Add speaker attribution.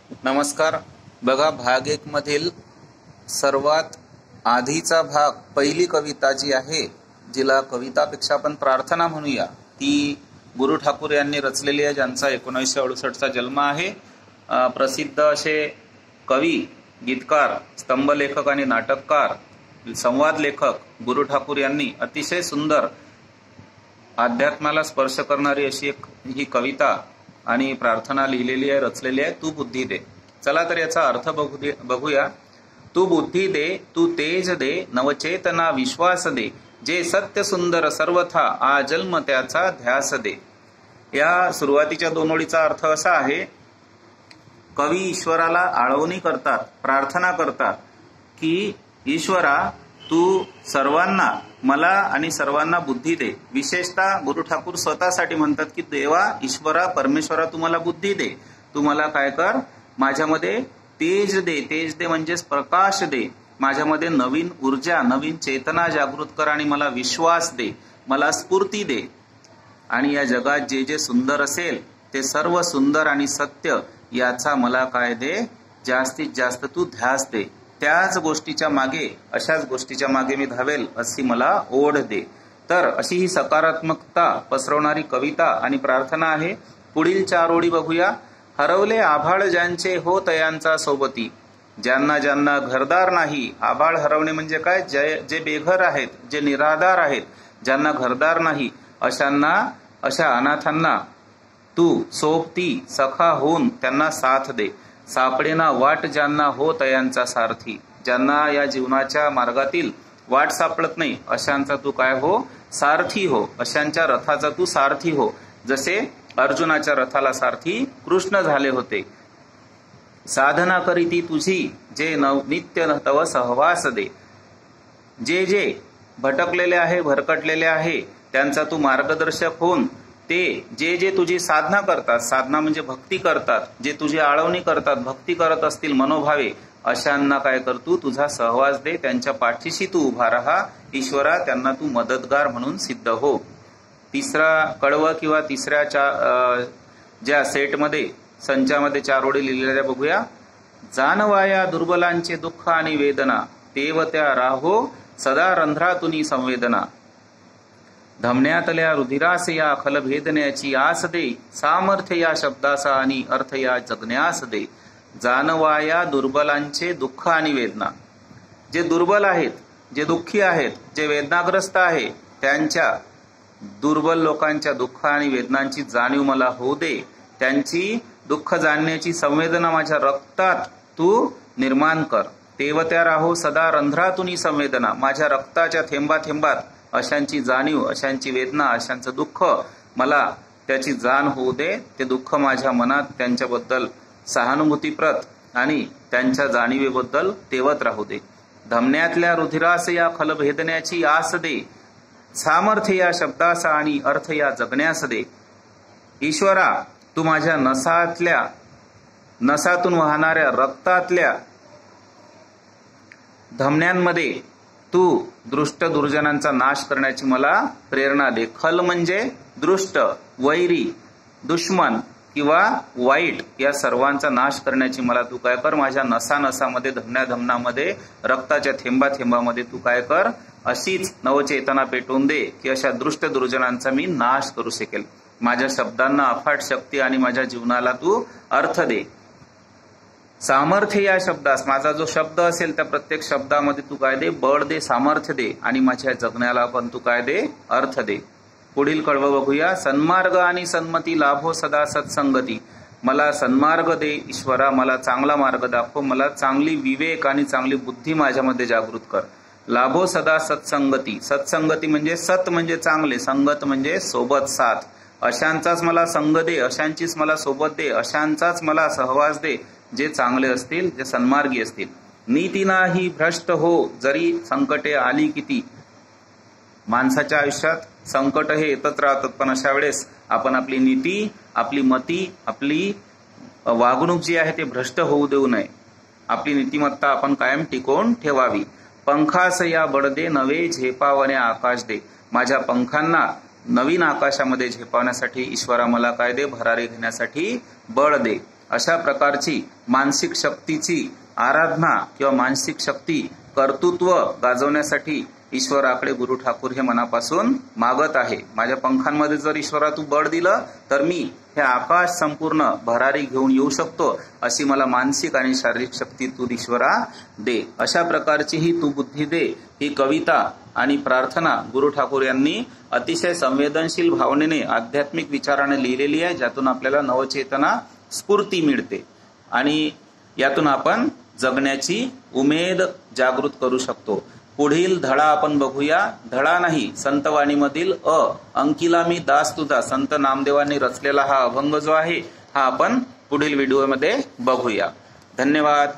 Speaker 1: नमस्कार. बघा, भाग 1 मधील सर्वात आधीचा भाग, पहिली कविता जी आहे, जिला कवितापेक्षा आपण प्रार्थना म्हणूया, ती गुरु ठाकूर यांनी रचलेली आहे, ज्यांचा 1968चा जन्म आहे. प्रसिद्ध असे कवी, गीतकार, स्तंभलेखक आणि नाटककार, संवाद लेखक गुरु ठाकूर यांनी अतिशय सुंदर अध्यात्माला स्पर्श करणारी अशी ही कविता आणि प्रार्थना लिहिलेली आहे, रचलेली आहे. तू बुद्धी दे. चला तर याचा अर्थ बघूया. तू बुद्धी दे, तू तेज दे, नवचेतना विश्वास दे, जे सत्य सुंदर सर्वथा आ जन्म त्याचा ध्यास दे. या सुरुवातीच्या 2 ओळीचा अर्थ असा आहे, कवी ईश्वराला आळवणी करतात, प्रार्थना करतात की ईश्वरा, तू सर्वांना, मला आणि सर्वांना बुद्धी दे. विशेषतः गुरु ठाकूर स्वतःसाठी म्हणतात की देवा, ईश्वरा, परमेश्वरा, तू मला बुद्धी दे. तू मला काय कर, माझ्यामध्ये तेज दे. तेज दे म्हणजेच प्रकाश दे. माझ्यामध्ये नवीन ऊर्जा, नवीन चेतना जागृत कर आणि मला विश्वास दे, मला स्फूर्ती दे. आणि या जगात जे जे सुंदर असेल ते सर्व सुंदर आणि सत्य याचा मला काय दे, जास्तीत जास्त तू ध्यास दे. त्याच गोष्टीच्या मागे, अशाच गोष्टीच्या मागे मी धावेल अशी मला ओढ दे. तर अशी ही सकारात्मकता पसरवणारी कविता आणि प्रार्थना आहे. पुढील 4 ओळी बघूया. हरवले आभाळ ज्यांचे हो तयांचा सोबती, ज्यांना ज्यांना घरदार नाही. आभाळ हरवणे म्हणजे काय, जे बेघर आहेत, जे निराधार आहेत, ज्यांना घरदार नाही, अशा अनाथांना तू सोबती, सखा होऊन त्यांना साथ दे. सापडेना वाट ज्यांना हो तयांचा सारथी, ज्यांना या जीवनाच्या मार्गातील वाट सापडत नाही, अशांचा तू काय हो, सारथी हो. अशांच्या रथाचा तू सारथी हो. जसे अर्जुनाच्या रथाला सारथी कृष्ण झाले होते. साधना करीती तुझी, जे नित्य तव सहवास दे. जे जे भटकलेले आहे, भरकटलेले आहे, त्यांचा तू मार्गदर्शक होऊन ते जे जे तुझी साधना करतात, साधना म्हणजे भक्ती करतात, जे तुझी आळवणी करतात, भक्ती करत असतील मनोभावे, अशांना काय कर, तू तुझा सहवास दे. त्यांच्या पाठीशी तू उभा राहा. ईश्वरा, त्यांना तू मदतगार म्हणून सिद्ध हो. तिसरा कडवं किंवा तिसऱ्या ज्या सेटमध्ये, संचामध्ये 4 ओळी लिहिलेल्या बघूया. जाणवाया दुर्बलांचे दुःख आणि वेदना, तेव त्या राहो सदा रंध्रातुनी संवेदना. धमन्यातल्या रुधिरास या खलभेदण्याची आस दे, सामर्थ्य या शब्दाचा आणि अर्थ या जगण्यास दे. जाणवाया दुर्बलांचे दुःख आणि वेदना. जे दुर्बल आहेत, जे दुःखी आहेत, जे वेदनाग्रस्त आहे, त्यांच्या दुर्बल लोकांच्या दुःख आणि वेदनांची जाणीव मला होऊ दे. त्यांची दुःख जाणण्याची संवेदना माझ्या रक्तात तू निर्माण कर. तेवत्या राहो सदा रंध्रातुनी संवेदना. माझ्या रक्ताच्या थेंबाथेंबात अशांची जाणीव, अशांची वेदना, अशांचं दुःख मला त्याची जाण होऊ दे. ते दुःख माझ्या मनात त्यांच्याबद्दल सहानुभूतीप्रत आणि त्यांच्या जाणीवेबद्दल तेवत राहू दे. धमन्यातल्या रुधिरास या खलभेदण्याची आस दे, सामर्थ्य या शब्दाचा आणि अर्थ या जगण्यास दे. ईश्वरा, तू माझ्या नसातून वाहणाऱ्या रक्तातल्या धमन्यांमध्ये तू दृष्ट दुर्जनांचा नाश करण्याची मला प्रेरणा दे. खल म्हणजे दृष्ट, वैरी, दुश्मन किंवा वाईट, या सर्वांचा नाश करण्याची मला तू काय कर, माझ्या नसामध्ये, धमन्यामध्ये, रक्ताच्या थेंबाथेंबामध्ये तू काय कर, अशीच नवचेतना पेटवून दे की अशा दृष्ट दुर्जनांचा मी नाश करू शकेल. माझ्या शब्दांना अफाट शक्ती आणि माझ्या जीवनाला तू अर्थ दे. सामर्थ्य या शब्दास, माझा जो शब्द असेल त्या प्रत्येक शब्दामध्ये तू काय दे, बळ दे, सामर्थ्य दे आणि माझ्या जगण्याला पण तू काय दे, अर्थ दे. पुढील कडवं बघूया. सन्मार्ग आणि सन्मती लाभो सदा सत्संगती. मला सन्मार्ग दे ईश्वरा, मला चांगला मार्ग दाखव, मला चांगली विवेक आणि चांगली बुद्धी माझ्यामध्ये जागृत कर. लाभो सदा सत्संगती. सत्संगती म्हणजे सत म्हणजे चांगले, संगत म्हणजे सोबत, साथ. अशांचाच मला संग दे, अशांचीच मला सोबत दे, अशांचाच मला सहवास दे जे चांगले असतील, जे सन्मार्गी असतील. नीती नाही भ्रष्ट हो, जरी संकटे आली किती. माणसाच्या आयुष्यात संकट हे येतच राहतात, पण अशा वेळेस आपण आपली नीती, आपली मती, आपली वागणूक जी आहे ते भ्रष्ट होऊ देऊ नये. आपली नीतिमत्ता आपण कायम टिकवून ठेवावी. पंखास या बडदे नवे झेपावणे आकाश दे. माझ्या पंखांना नवीन आकाशामध्ये झेपावण्यासाठी ईश्वरा मला काय दे, भरारी घेण्यासाठी बळ दे. अशा प्रकारची मानसिक शक्तीची आराधना किंवा मानसिक शक्ती कर्तृत्व गाजवण्यासाठी ईश्वराकडे गुरु ठाकूर हे मनापासून मागत आहे. माझ्या पंखांमध्ये जर ईश्वरा तू बळ दिलं तर मी हे आकाश संपूर्ण भरारी घेऊन येऊ शकतो, अशी मला मानसिक आणि शारीरिक शक्ती तू ईश्वरा दे. अशा प्रकारची ही तू बुद्धी दे. ही कविता आणि प्रार्थना गुरु ठाकूर यांनी अतिशय संवेदनशील भावनेने आध्यात्मिक विचाराने लिहिलेली आहे, ज्यातून आपल्याला नवचेतना स्फूर्ती मिळते आणि यातून आपण जगण्याची उमेद जागृत करू शकतो. पुढील धडा आपण बघूया. धडा नाही, संतवाणीमधील अंकिला मी दास तुझा, संत नामदेवांनी रचलेला हा अभंग जो आहे हा आपण पुढील व्हिडिओमध्ये बघूया. धन्यवाद.